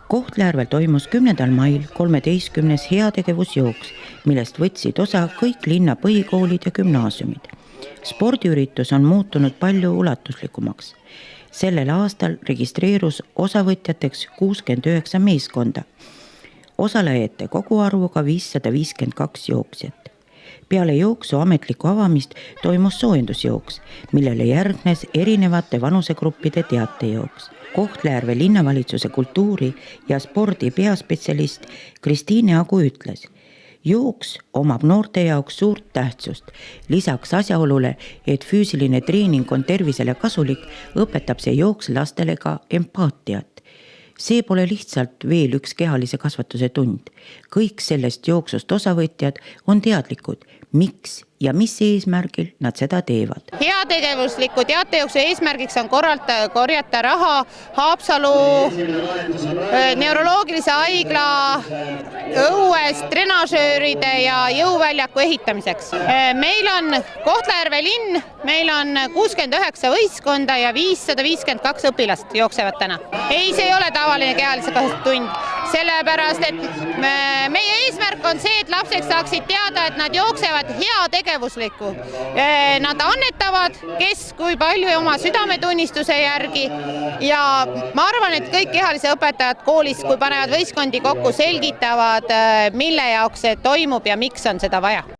Kohtla-Järvel toimus 10. mail 13. heategevusjooks, millest võtsid osa kõik linna põhikoolid ja gümnaasiumid. Spordiüritus on muutunud palju ulatuslikumaks. Sellel aastal registreerus osavõtjateks 69 meeskonda, osalejate koguarvuga 552 jooksjat. Peale jooksu ametlikku avamist toimus soojendusjooks, millele järgnes erinevate vanusegruppide teatejooks. Kohtla-Järve linnavalitsuse kultuuri ja spordi peaspetsialist Kristiine Agu ütles, jooks omab noorte jaoks suurt tähtsust. Lisaks asjaolule, et füüsiline treening on tervisele kasulik, õpetab see jooks lastele ka empaatiat. See pole lihtsalt veel üks kehalise kasvatuse tund. Kõik sellest jooksust osavõtjad on teadlikud, miks ja mis eesmärgil nad seda teevad. Heategevusliku teatejooksu eesmärgiks on korjata raha Haapsalu neuroloogilise haigla õues trenažööride ja jõuväljaku ehitamiseks. Meil on Kohtla-Järve linn, meil on 69 võistkonda ja 552 õpilast jooksevad täna. Ei, see ei ole tavaline kehalise kasvatuse tund, sellepärast, et meie eesmärk on see, et lapsed saaksid teada, et nad jooksevad heategevuslikku. Nad annetavad, kes kui palju oma südametunnistuse järgi ja ma arvan, et kõik kehalise õpetajad koolis, kui panevad võistkondi kokku, selgitavad, mille jaoks see toimub ja miks on seda vaja.